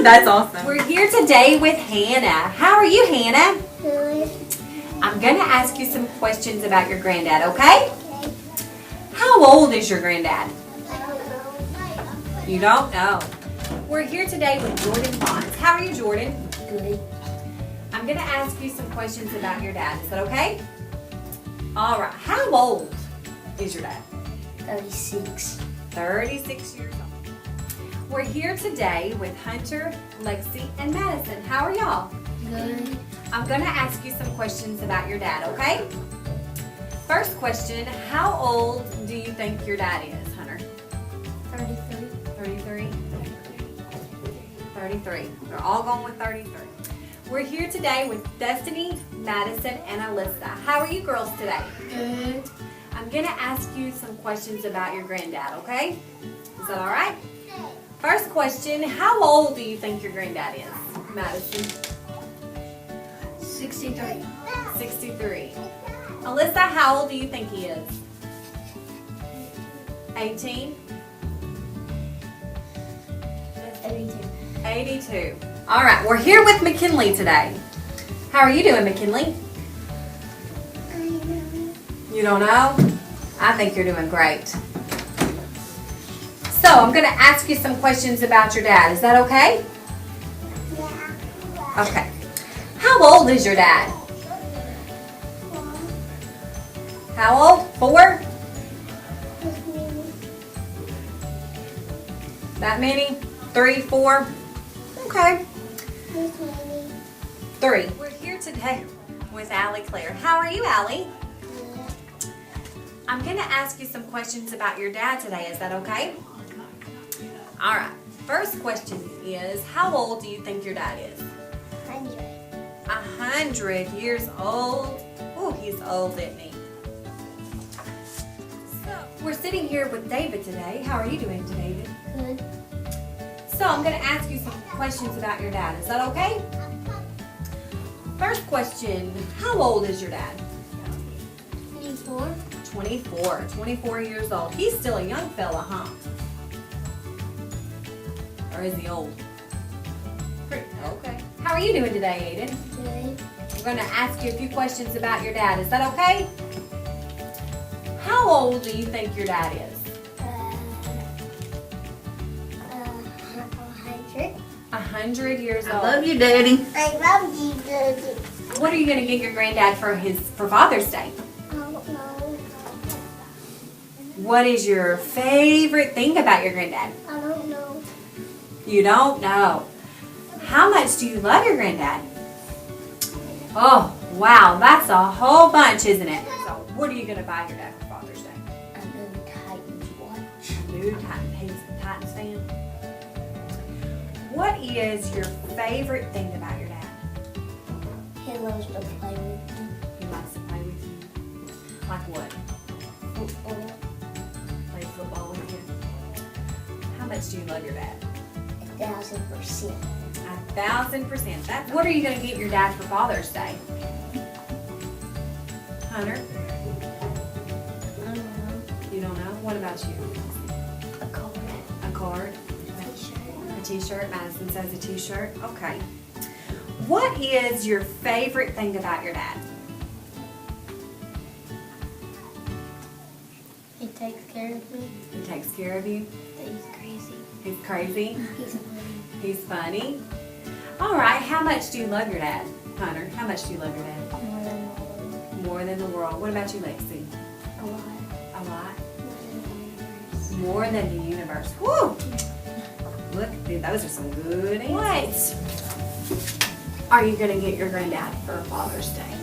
That's awesome. We're here today with Hannah. How are you, Hannah? Good. I'm going to ask you some questions about your granddad, okay? How old is your granddad? I don't know. You don't know. We're here today with Jordan Bonds. How are you, Jordan? Good. I'm going to ask you some questions about your dad. Is that okay? All right. How old is your dad? 36. 36 years old. We're here today with Hunter, Lexi, and Madison. How are y'all? Good. I'm going to ask you some questions about your dad, okay? First question, how old do you think your dad is, Hunter? 33. 33? 33. They're all going with 33. We're here today with Destiny, Madison, and Alyssa. How are you girls today? Good. I'm going to ask you some questions about your granddad, okay? Is that all right? First question, how old do you think your granddad is, Madison? 63. 63. Alyssa, how old do you think he is? 18? 82. 82. All right, we're here with McKinley today. How are you doing, McKinley? You don't know? I think you're doing great. So I'm going to ask you some questions about your dad. Is that okay? Yeah. Okay. How old is your dad? How old? 4? That many? 3, 4? Okay. 3. We're here today with Allie Claire. How are you, Allie? I'm going to ask you some questions about your dad today. Is that okay? All right. First question is, how old do you think your dad is? 100. 100 years old. Oh, he's old, isn't he? So, we're sitting here with David today. How are you doing today, David? Good. So, I'm going to ask you some questions about your dad. Is that okay? First question, how old is your dad? 24. 24. 24 years old. He's still a young fella, huh? Or is he old? Okay. How are you doing today, Aiden? Good. I'm going to ask you a few questions about your dad. Is that okay? How old do you think your dad is? 100. 100 years old. I love you, Daddy. I love you, Daddy. What are you going to get your granddad for Father's Day? I don't know. What is your favorite thing about your granddad? I don't know. You don't know. How much do you love your granddad? Oh, wow, that's a whole bunch, isn't it? So, what are you going to buy your dad for Father's Day? A new Titans watch. A new Titans fan. What is your favorite thing about your dad? He loves to play with me. He likes to play with you. Like what? Football. Play football with you. How much do you love your dad? 1,000%. 1,000%. What are you going to get your dad for Father's Day? Hunter? I don't know. You don't know? What about you? A card. A card? T-shirt. A t-shirt? Madison says a t-shirt. Okay. What is your favorite thing about your dad? He takes care of me. He takes care of you. He's crazy. He's crazy. He's funny. He's funny. All right. How much do you love your dad, Hunter? How much do you love your dad? More than the world. More than the world. What about you, Lexi? A lot. A lot. More than the universe. More than the universe. Woo! Look, dude, those are some good answers. What are you going to get your granddad for Father's Day?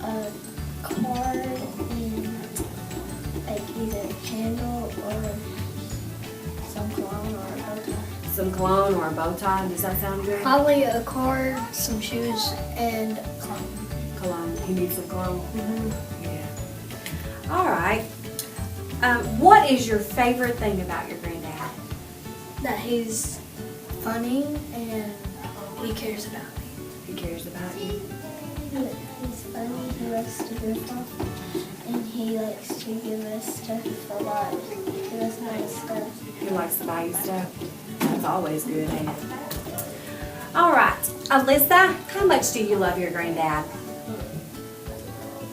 A card and like either a candle or some cologne or a bow tie. Some cologne or a bow tie? Does that sound good? Probably a card, some shoes, and cologne. Cologne. He needs some cologne? Yeah. All right. What is your favorite thing about your granddad? That he's funny and he cares about me. He cares about you. He's funny, he likes to goof off, and he likes to give us stuff a lot. Give us money likes to buy you stuff. That's always good, ain't it? All right, Alyssa, how much do you love your granddad?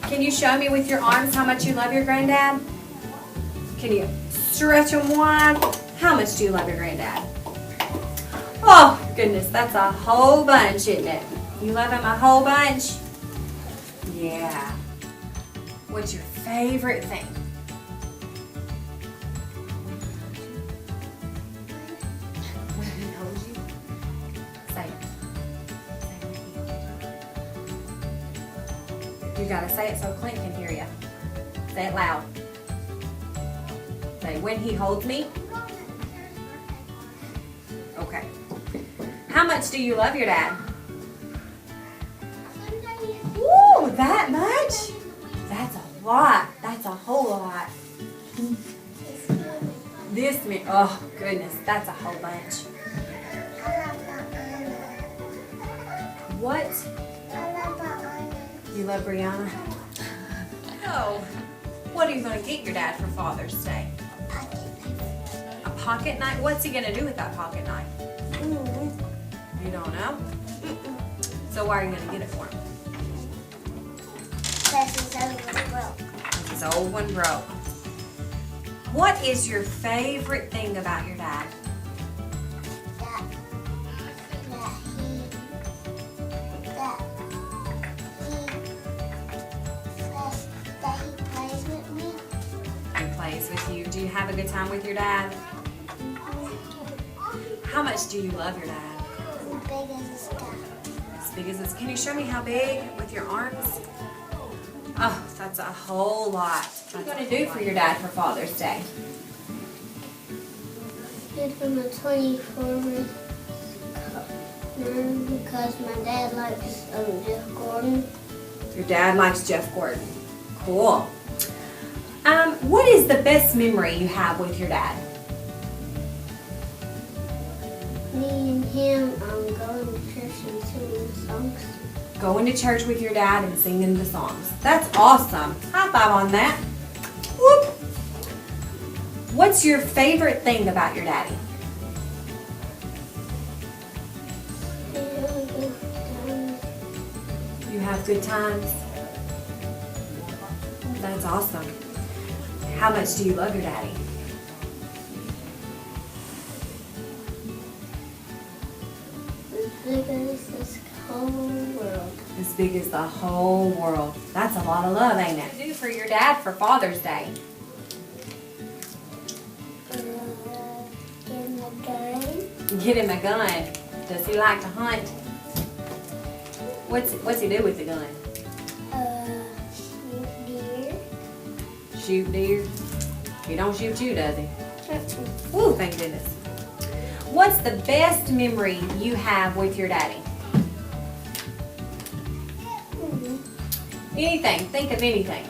Can you show me with your arms how much you love your granddad? Can you stretch them wide? How much do you love your granddad? Oh, goodness, that's a whole bunch, isn't it? You love him a whole bunch? Yeah. What's your favorite thing? When he holds you? Say it. You gotta say it so Clint can hear you. Say it loud. Say, when he holds me. Okay. How much do you love your dad? Woo, that much? That's a lot. That's a whole lot. This me, oh goodness, that's a whole bunch. What? You love Brianna? No. What are you going to get your dad for Father's Day? A pocket knife? What's he going to do with that pocket knife? You don't know? So why are you going to get it for him? His old one broke. What is your favorite thing about your dad? That he plays with me. He plays with you. Do you have a good time with your dad? How much do you love your dad? As big as a star. As big as this. Can you show me how big with your arms? Oh, that's a whole lot. What are you going to do for your dad for Father's Day? Get him a 24 because my dad likes Jeff Gordon. Your dad likes Jeff Gordon. Cool. What is the best memory you have with your dad? Me and him going to church and singing songs. Going to church with your dad and singing the songs. That's awesome. High five on that. Whoop. What's your favorite thing about your daddy? You have good times. That's awesome. How much do you love your daddy? As big as this whole world. As big as the whole world. That's a lot of love, ain't it? What do you do for your dad for Father's Day? Get him a gun. Get him a gun. Does he like to hunt? What's he do with the gun? Shoot deer. Shoot deer? He don't shoot you, does he? Ooh, thank goodness. What's the best memory you have with your daddy? Anything. Think of anything.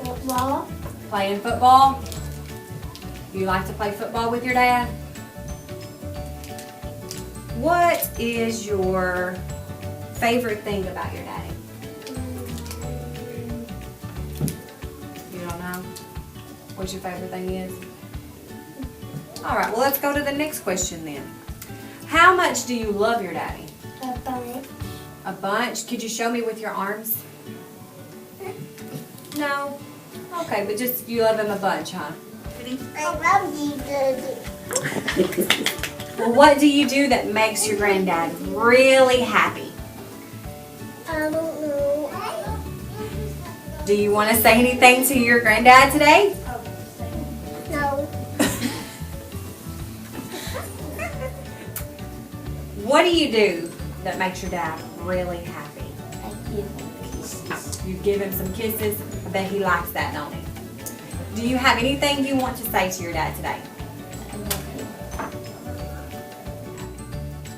Football. Playing football? You like to play football with your dad? What is your favorite thing about your daddy? You don't know? What your favorite thing is? All right, well, let's go to the next question then. How much do you love your daddy? A bunch. A bunch? Could you show me with your arms? No? Okay, but just you love him a bunch, huh? I love you, Daddy. Well, what do you do that makes your granddad really happy? I don't know. Do you want to say anything to your granddad today? No. What do you do that makes your dad really happy? I give him kisses. You give him some kisses. I bet he likes that, don't he? Do you have anything you want to say to your dad today? I love him.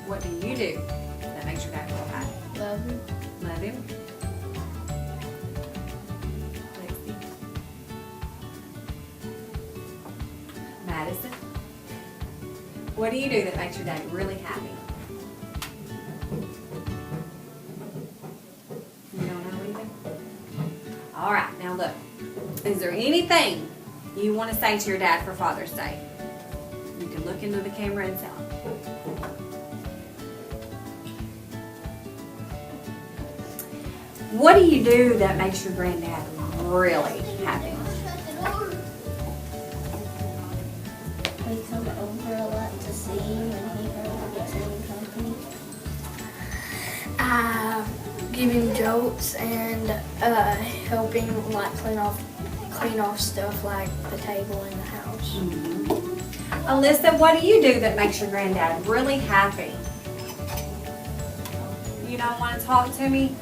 What do you do that makes your dad real happy? Love him. Love him. Lexi. Madison. What do you do that makes your dad really happy? You don't know either? All right, now look. Is there anything you want to say to your dad for Father's Day? You can look into the camera and tell him. What do you do that makes your granddad really happy? We come over a lot to see him when he gets any company. Give him jokes and help him like clean off stuff like the table in the house. Alyssa, what do you do that makes your granddad really happy? You don't want to talk to me?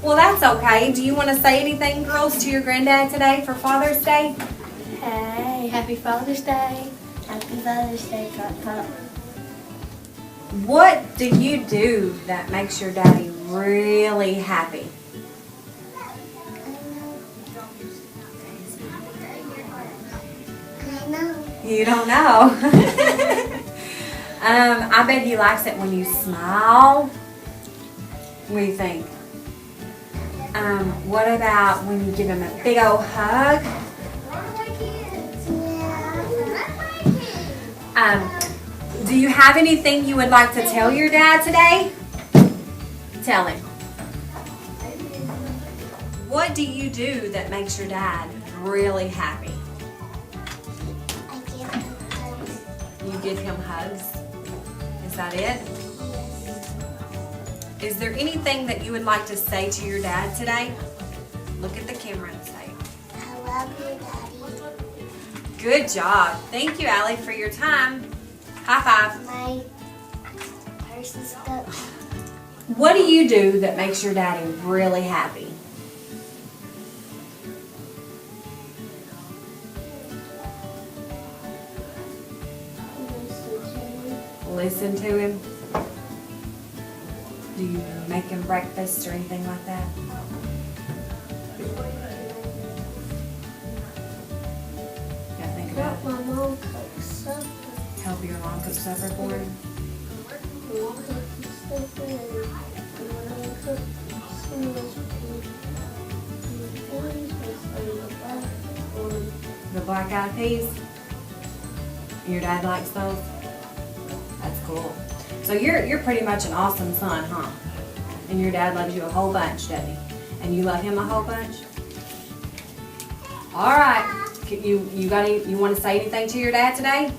Well, that's okay. Do you want to say anything, girls, to your granddad today for Father's Day? Hey, happy Father's Day. Happy Father's Day, Pop. What do you do that makes your daddy really happy? I know. You don't know. I bet he likes it when you smile. What do you think? What about when you give him a big old hug? Do you have anything you would like to tell your dad today? Tell him. What do you do that makes your dad really happy? I give him hugs. You give him hugs. Is that it? Is there anything that you would like to say to your dad today? Look at the camera and say, I love you, Daddy. good job. Thank you, Allie, for your time. High five. My purse is stuck. What do you do that makes your daddy really happy? Listen to him. Do you make him breakfast or anything like that? Gotta think about it. My mom cooks supper. Help your mom cook supper for him. My mom cooks supper and when I cook sandwich food, The black eyed peas? Your dad likes those? That's cool. So you're pretty much an awesome son, huh? And your dad loves you a whole bunch, doesn't he? And you love him a whole bunch? All right. You want to say anything to your dad today?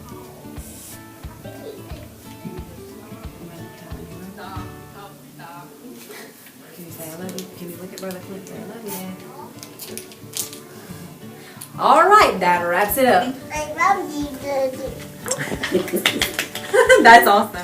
Can you say I love you? Can you look at Brother Cliff there? I love you, Dad. All right, that wraps it up. I love you, Daddy. That's awesome.